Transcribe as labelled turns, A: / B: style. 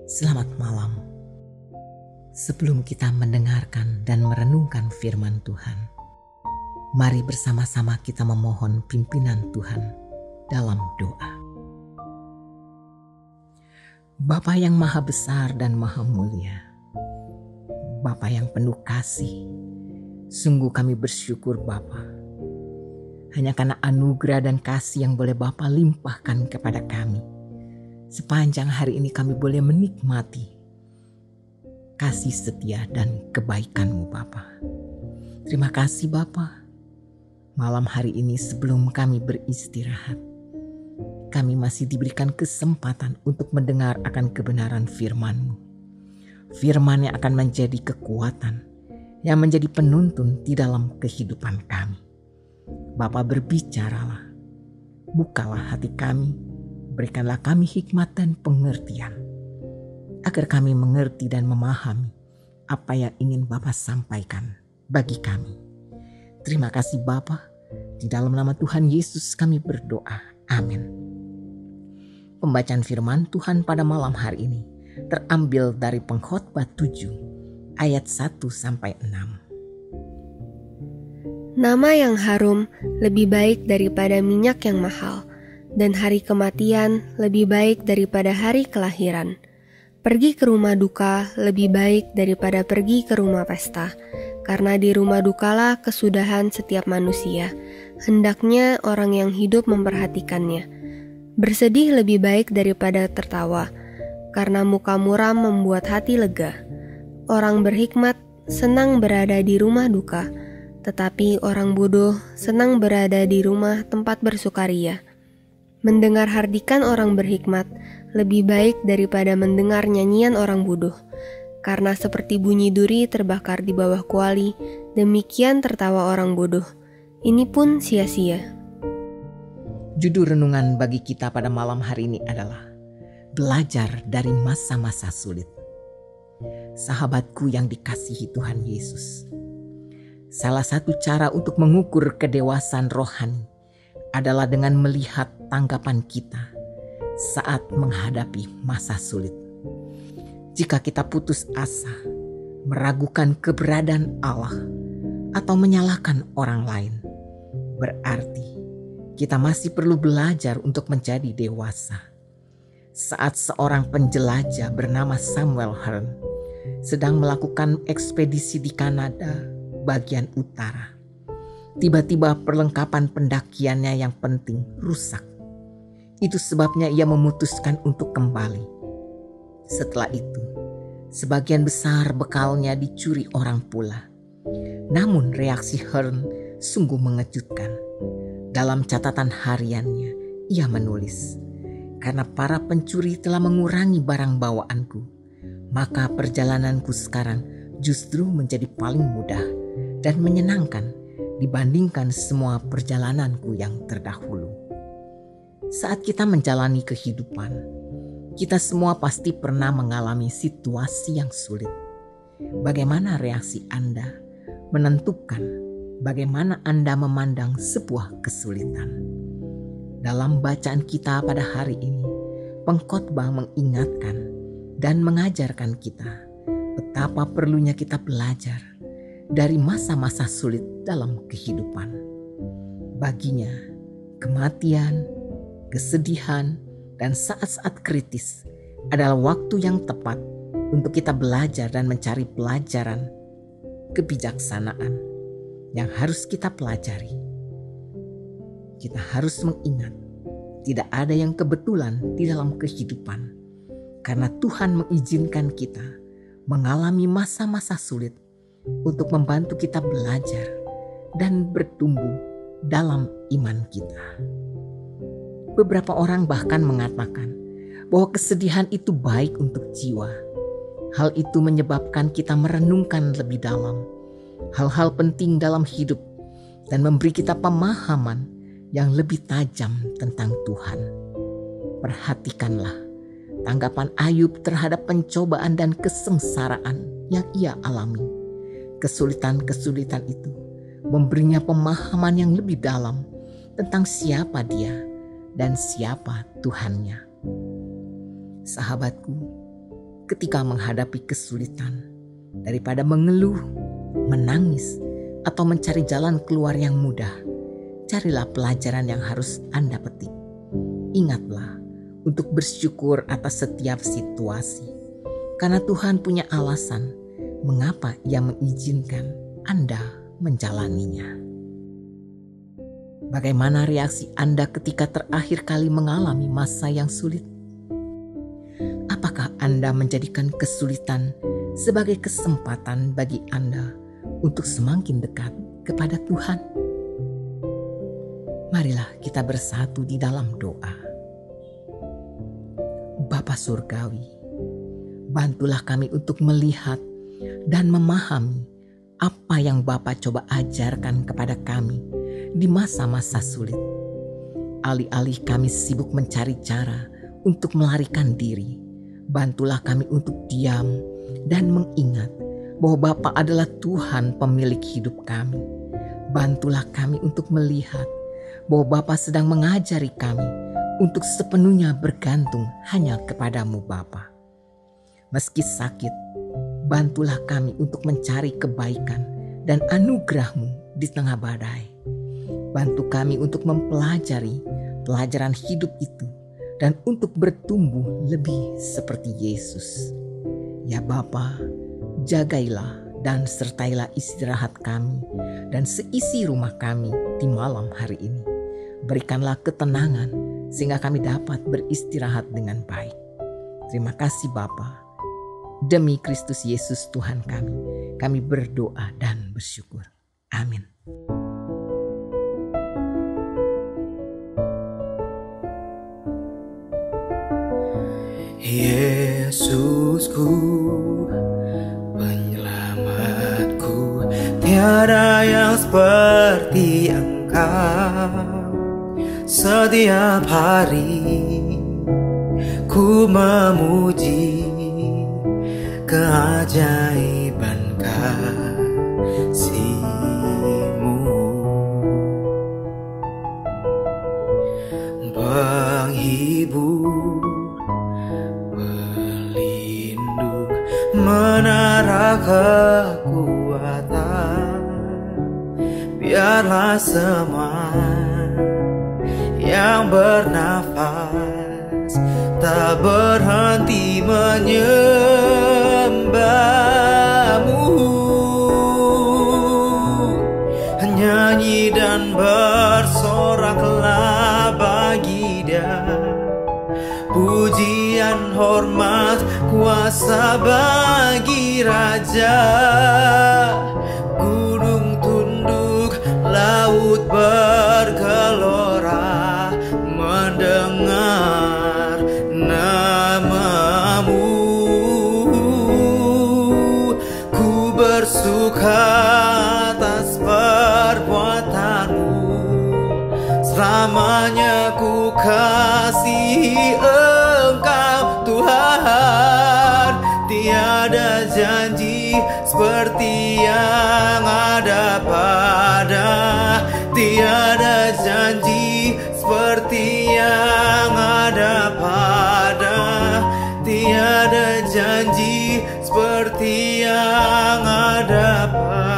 A: Selamat malam. Sebelum kita mendengarkan dan merenungkan firman Tuhan, mari bersama-sama kita memohon pimpinan Tuhan dalam doa. Bapa yang maha besar dan maha mulia, Bapa yang penuh kasih, sungguh kami bersyukur Bapa. Hanya karena anugerah dan kasih yang boleh Bapa limpahkan kepada kami. Sepanjang hari ini kami boleh menikmati kasih setia dan kebaikan-Mu Bapa. Terima kasih Bapa. Malam hari ini sebelum kami beristirahat, kami masih diberikan kesempatan untuk mendengar akan kebenaran firman-Mu. Firman yang akan menjadi kekuatan, yang menjadi penuntun di dalam kehidupan kami. Bapa, berbicaralah, bukalah hati kami, berikanlah kami hikmat dan pengertian, agar kami mengerti dan memahami apa yang ingin Bapa sampaikan bagi kami. Terima kasih Bapa, di dalam nama Tuhan Yesus kami berdoa. Amin. Pembacaan firman Tuhan pada malam hari ini terambil dari Pengkhotbah 7 ayat 1-6.
B: Nama yang harum lebih baik daripada minyak yang mahal, dan hari kematian lebih baik daripada hari kelahiran. Pergi ke rumah duka lebih baik daripada pergi ke rumah pesta, karena di rumah dukalah kesudahan setiap manusia. Hendaknya orang yang hidup memperhatikannya. Bersedih lebih baik daripada tertawa, karena muka muram membuat hati lega. Orang berhikmat senang berada di rumah duka, tetapi orang bodoh senang berada di rumah tempat bersukaria. Mendengar hardikan orang berhikmat lebih baik daripada mendengar nyanyian orang bodoh, karena seperti bunyi duri terbakar di bawah kuali, demikian tertawa orang bodoh. Ini pun sia-sia.
A: Judul renungan bagi kita pada malam hari ini adalah belajar dari masa-masa sulit. Sahabatku yang dikasihi Tuhan Yesus, salah satu cara untuk mengukur kedewasaan rohani adalah dengan melihat tanggapan kita saat menghadapi masa sulit. Jika kita putus asa, meragukan keberadaan Allah, atau menyalahkan orang lain, berarti kita masih perlu belajar untuk menjadi dewasa. Saat seorang penjelajah bernama Samuel Hearne sedang melakukan ekspedisi di Kanada bagian utara, tiba-tiba perlengkapan pendakiannya yang penting rusak. Itu sebabnya ia memutuskan untuk kembali. Setelah itu, sebagian besar bekalnya dicuri orang pula. Namun reaksi Hearne sungguh mengejutkan. Dalam catatan hariannya, ia menulis, "Karena para pencuri telah mengurangi barang bawaanku, maka perjalananku sekarang justru menjadi paling mudah dan menyenangkan dibandingkan semua perjalananku yang terdahulu." Saat kita menjalani kehidupan, kita semua pasti pernah mengalami situasi yang sulit. Bagaimana reaksi Anda menentukan bagaimana Anda memandang sebuah kesulitan. Dalam bacaan kita pada hari ini, pengkhotbah mengingatkan dan mengajarkan kita betapa perlunya kita belajar dari masa-masa sulit dalam kehidupan. Baginya, kematian, kesedihan, dan saat-saat kritis adalah waktu yang tepat untuk kita belajar dan mencari pelajaran kebijaksanaan yang harus kita pelajari. Kita harus mengingat, tidak ada yang kebetulan di dalam kehidupan, karena Tuhan mengizinkan kita mengalami masa-masa sulit untuk membantu kita belajar dan bertumbuh dalam iman kita. Beberapa orang bahkan mengatakan bahwa kesedihan itu baik untuk jiwa. Hal itu menyebabkan kita merenungkan lebih dalam hal-hal penting dalam hidup dan memberi kita pemahaman yang lebih tajam tentang Tuhan. Perhatikanlah tanggapan Ayub terhadap pencobaan dan kesengsaraan yang ia alami. Kesulitan-kesulitan itu memberinya pemahaman yang lebih dalam tentang siapa dia dan siapa Tuhannya. Sahabatku, ketika menghadapi kesulitan. Daripada mengeluh, menangis, atau mencari jalan keluar yang mudah, carilah pelajaran yang harus Anda petik. Ingatlah untuk bersyukur atas setiap situasi, karena Tuhan punya alasan mengapa Ia mengizinkan Anda menjalaninya. Bagaimana reaksi Anda ketika terakhir kali mengalami masa yang sulit? Apakah Anda menjadikan kesulitan sebagai kesempatan bagi Anda untuk semakin dekat kepada Tuhan? Marilah kita bersatu di dalam doa. Bapa Surgawi, bantulah kami untuk melihat dan memahami apa yang Bapa coba ajarkan kepada kami di masa-masa sulit. Alih-alih kami sibuk mencari cara untuk melarikan diri, bantulah kami untuk diam dan mengingat bahwa Bapa adalah Tuhan pemilik hidup kami. Bantulah kami untuk melihat bahwa Bapa sedang mengajari kami untuk sepenuhnya bergantung hanya kepadamu Bapa. Meski sakit, bantulah kami untuk mencari kebaikan dan anugerah-Mu di tengah badai. Bantu kami untuk mempelajari pelajaran hidup itu dan untuk bertumbuh lebih seperti Yesus. Ya Bapa, jagailah dan sertailah istirahat kami dan seisi rumah kami di malam hari ini. Berikanlah ketenangan sehingga kami dapat beristirahat dengan baik. Terima kasih Bapa. Demi Kristus Yesus Tuhan kami berdoa dan bersyukur. Amin.
C: Yesusku, penyelamatku, tiada yang seperti Engkau. Setiap hari ku memuji keajaiban kasih-Mu. Penghibur, pelindung, menara kekuatan. Biarlah semua yang bernafas tak berhenti menyembah-Mu. Nyanyi dan bersoraklah bagi Dia, pujian, hormat, kuasa bagi Raja. Gunung tunduk, laut bergelora mendengar nama-Mu. Ku bersuka atas perbuatan-Mu, selamanya ku kasihi Engkau Tuhan. Tiada janji seperti yang ada pada, tiada janji seperti yang ada pada, tiada janji seperti yang ada pada.